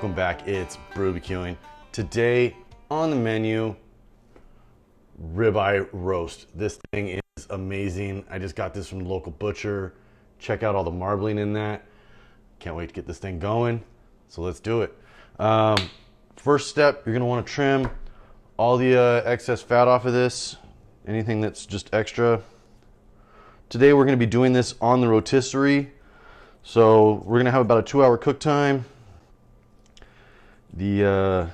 welcome back. It's BBQing. Today on the menu, ribeye roast. This thing is amazing. I just got this from the local butcher. Check out all the marbling in that. Can't wait to get this thing going. So let's do it. First step, you're gonna want to trim all the excess fat off of this. Anything that's just extra. Today we're gonna be doing this on the rotisserie. So we're gonna have about a 2-hour cook time. The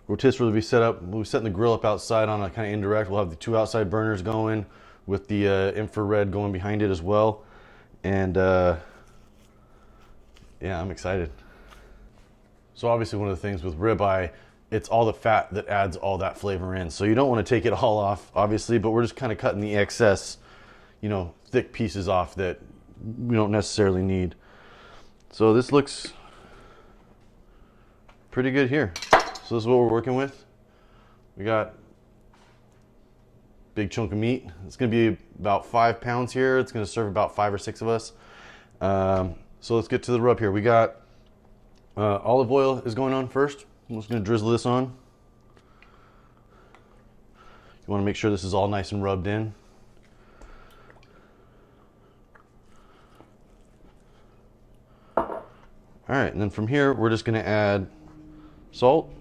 rotisserie will be set up. We'll be setting the grill up outside on a kind of indirect. We'll have the 2 outside burners going with the infrared going behind it as well. And yeah, I'm excited. So obviously one of the things with ribeye, it's all the fat that adds all that flavor in. So you don't want to take it all off, obviously, but we're just kind of cutting the excess, thick pieces off that we don't necessarily need. So this looks pretty good here. So this is what we're working with. We got big chunk of meat. It's gonna be about 5 pounds here. It's gonna serve about 5 or 6 of us. So let's get to the rub here. We got olive oil is going on first. I'm just gonna drizzle this on. You wanna make sure this is all nice and rubbed in. All right, and then from here, we're just gonna add salt.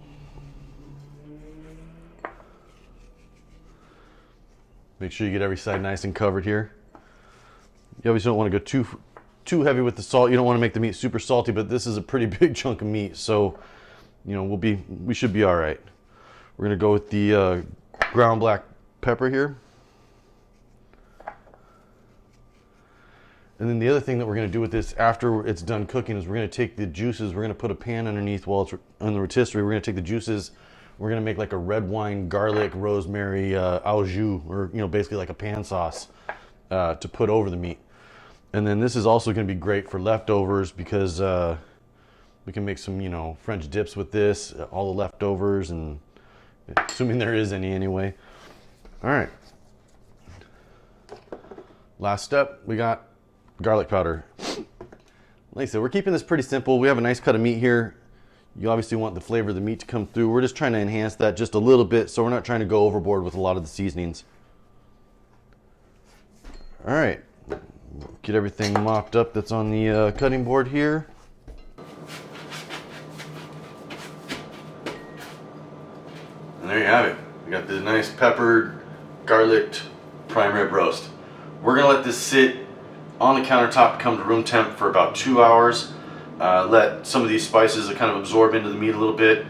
Make sure you get every side nice and covered here. You obviously don't want to go too heavy with the salt. You don't want to make the meat super salty, but this is a pretty big chunk of meat, so we should be all right. We're gonna go with the ground black pepper here. And then the other thing that we're going to do with this after it's done cooking is we're going to take the juices, we're going to put a pan underneath while it's on the rotisserie. We're going to take the juices, we're going to make like a red wine, garlic, rosemary au jus, or basically like a pan sauce to put over the meat. And then this is also going to be great for leftovers because we can make some French dips with this, all the leftovers, and assuming there is any anyway. All right. Last step, we got garlic powder. Like I said, we're keeping this pretty simple. We have a nice cut of meat here. You obviously want the flavor of the meat to come through. We're just trying to enhance that just a little bit, so we're not trying to go overboard with a lot of the seasonings. All right, get everything mopped up that's on the cutting board here. And there you have it. We got the nice peppered, garlicked prime rib roast. We're gonna let this sit on the countertop, come to room temp for about 2 hours. Let some of these spices kind of absorb into the meat a little bit.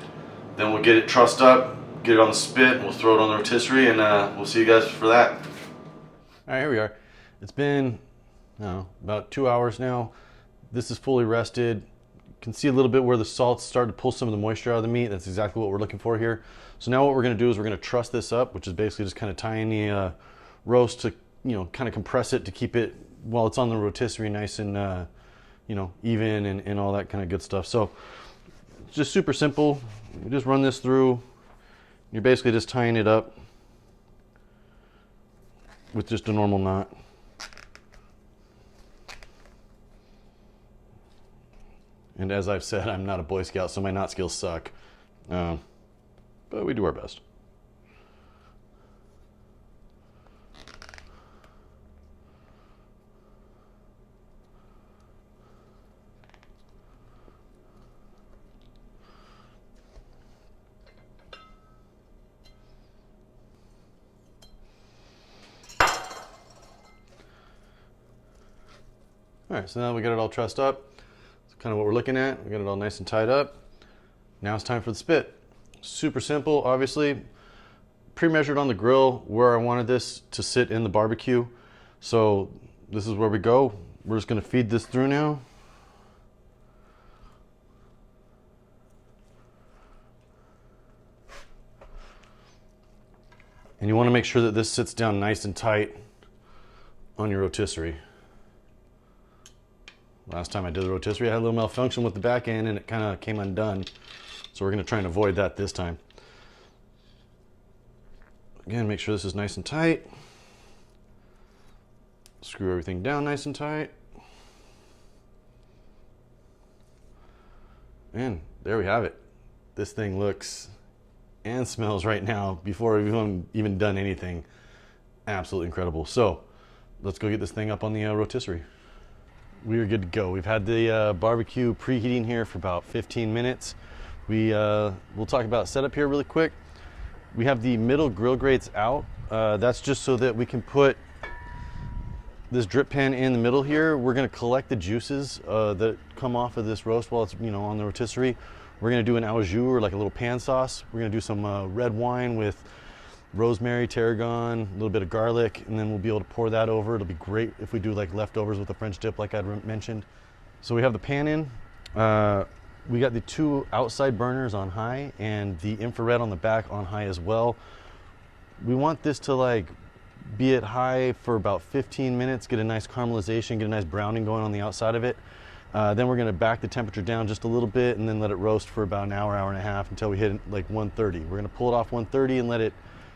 Then we'll get it trussed up, get it on the spit, and we'll throw it on the rotisserie, and we'll see you guys for that. All right, here we are. It's been about 2 hours now. This is fully rested. You can see a little bit where the salt's starting to pull some of the moisture out of the meat. That's exactly what we're looking for here. So now what we're gonna do is we're gonna truss this up, which is basically just kind of tying the roast to kind of compress it to keep it, while it's on the rotisserie, nice and even and all that kind of good stuff. So it's just super simple. You just run this through. You're basically just tying it up with just a normal knot. And as I've said, I'm not a Boy Scout, so my knot skills suck. But we do our best. All right, so now we got it all trussed up. That's kind of what we're looking at. We got it all nice and tied up. Now it's time for the spit. Super simple, obviously. Pre-measured on the grill where I wanted this to sit in the barbecue. So this is where we go. We're just gonna feed this through now. And you wanna make sure that this sits down nice and tight on your rotisserie. Last time I did the rotisserie, I had a little malfunction with the back end and it kind of came undone. So we're going to try and avoid that this time. Again, make sure this is nice and tight. Screw everything down nice and tight. And there we have it. This thing looks and smells right now before we've even done anything. Absolutely incredible. So let's go get this thing up on the rotisserie. We are good to go. We've had the barbecue preheating here for about 15 minutes. We'll talk about setup here really quick. We have the middle grill grates out. That's just so that we can put this drip pan in the middle here. We're gonna collect the juices that come off of this roast while it's on the rotisserie. We're gonna do an au jus, or like a little pan sauce. We're gonna do some red wine with rosemary, tarragon, a little bit of garlic, and then we'll be able to pour that over. It'll be great if we do like leftovers with a French dip like I'd mentioned. So we have the pan in. We got the 2 outside burners on high and the infrared on the back on high as well. We want this to like be at high for about 15 minutes, get a nice caramelization, get a nice browning going on the outside of it. Then we're gonna back the temperature down just a little bit and then let it roast for about an hour, hour and a half until we hit like 130. We're gonna pull it off 130 and let it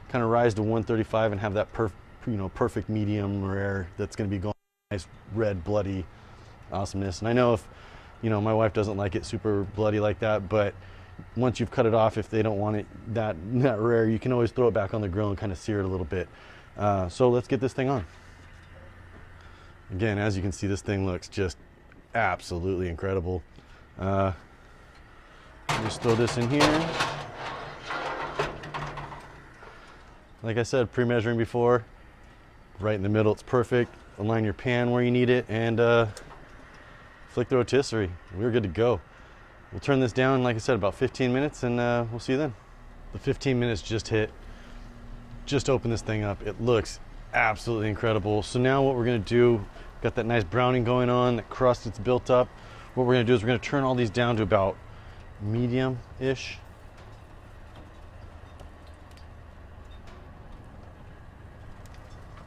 kind of rise to 135 and have that perfect medium rare that's going to be going nice red bloody awesomeness. And I know if my wife doesn't like it super bloody like that, but once you've cut it off, if they don't want it that rare, you can always throw it back on the grill and kind of sear it a little bit. So let's get this thing on. Again, as you can see, this thing looks just absolutely incredible. Just throw this in here. Like I said, pre-measuring before, right in the middle, it's perfect. Align your pan where you need it and flick the rotisserie. We're good to go. We'll turn this down, like I said, about 15 minutes and we'll see you then. The 15 minutes just hit. Just open this thing up. It looks absolutely incredible. So now what we're gonna do, got that nice browning going on, the crust that's built up. What we're gonna do is we're gonna turn all these down to about medium-ish.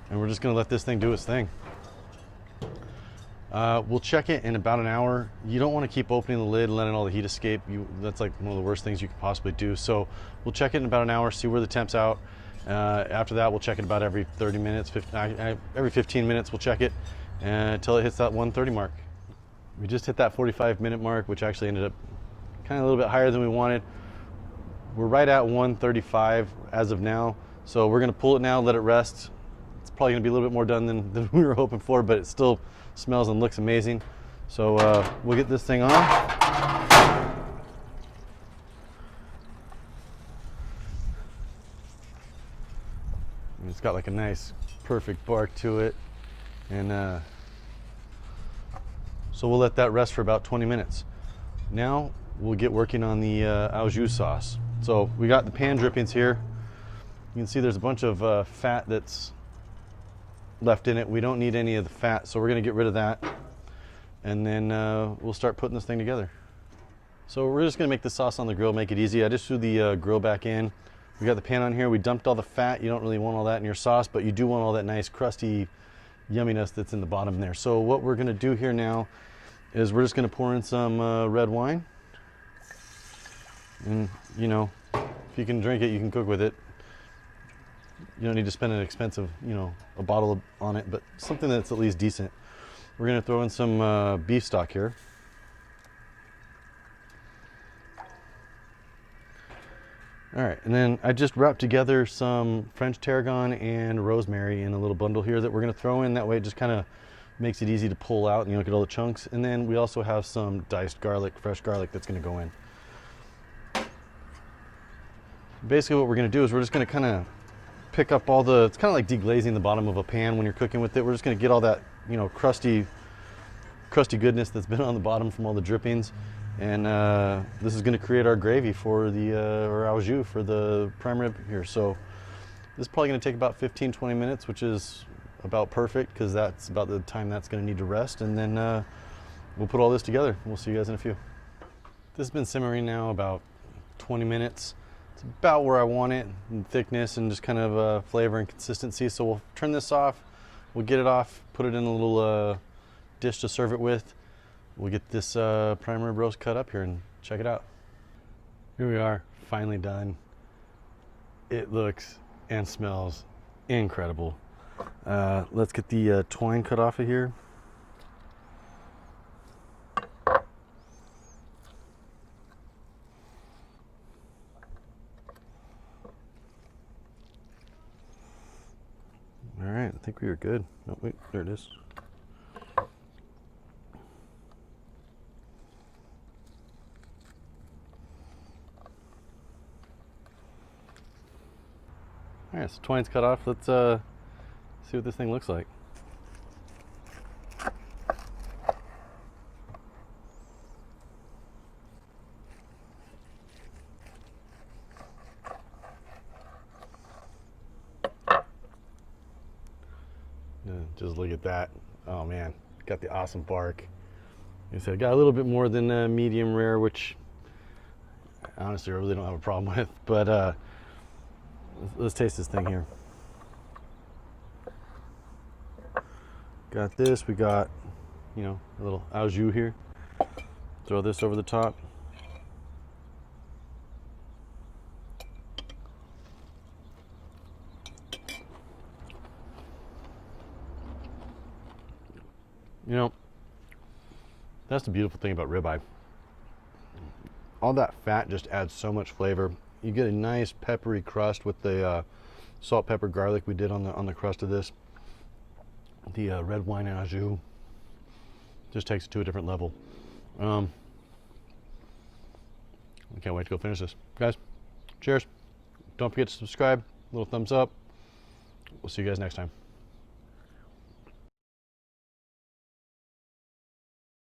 And we're just gonna let this thing do its thing. We'll check it in about an hour. You don't wanna keep opening the lid and letting all the heat escape. That's like one of the worst things you could possibly do. So we'll check it in about an hour, see where the temp's out. After that, we'll check it about every 30 minutes, every 15 minutes we'll check it until it hits that 130 mark. We just hit that 45-minute mark, which actually ended up kind of a little bit higher than we wanted. We're right at 135 as of now. So we're gonna pull it now, let it rest. It's probably gonna be a little bit more done than we were hoping for, but it still smells and looks amazing. So we'll get this thing on. It's got like a nice, perfect bark to it. And so we'll let that rest for about 20 minutes. Now we'll get working on the au jus sauce. So we got the pan drippings here. You can see there's a bunch of fat that's left in it. We don't need any of the fat, so we're gonna get rid of that. And then we'll start putting this thing together. So we're just gonna make the sauce on the grill, make it easy. I just threw the grill back in. We got the pan on here. We dumped all the fat. You don't really want all that in your sauce, but you do want all that nice crusty yumminess that's in the bottom there. So what we're gonna do here now is we're just gonna pour in some red wine. And if you can drink it, you can cook with it. You don't need to spend an expensive, a bottle on it, but something that's at least decent. We're gonna throw in some beef stock here. All right, and then I just wrapped together some French tarragon and rosemary in a little bundle here that we're gonna throw in. That way it just kind of makes it easy to pull out and you look at all the chunks. And then we also have some diced garlic, fresh garlic that's gonna go in. Basically what we're gonna do is we're just gonna kind of pick up all the, it's kind of like deglazing the bottom of a pan when you're cooking with it. We're just gonna get all that, crusty goodness that's been on the bottom from all the drippings. And this is gonna create our gravy for the, or au jus for the prime rib here. So this is probably gonna take about 15-20 minutes, which is about perfect because that's about the time that's gonna need to rest. And then we'll put all this together. We'll see you guys in a few. This has been simmering now about 20 minutes. It's about where I want it in thickness and just kind of flavor and consistency. So we'll turn this off, we'll get it off, put it in a little dish to serve it with. We'll get this prime rib roast cut up here and check it out. Here we are, finally done. It looks and smells incredible. Let's get the twine cut off of here. think we are good. No, wait, there it is. All right, so twine's cut off. Let's see what this thing looks like. Just look at that. Oh man, got the awesome bark. Like I said, got a little bit more than medium rare, which honestly I really don't have a problem with. But let's taste this thing here. Got this. We got, you know, a little au jus here. Throw this over the top. You know, that's the beautiful thing about ribeye. All that fat just adds so much flavor. You get a nice peppery crust with the salt, pepper, garlic we did on the crust of this. The red wine and au jus just takes it to a different level. I can't wait to go finish this. Guys, cheers. Don't forget to subscribe, little thumbs up. We'll see you guys next time.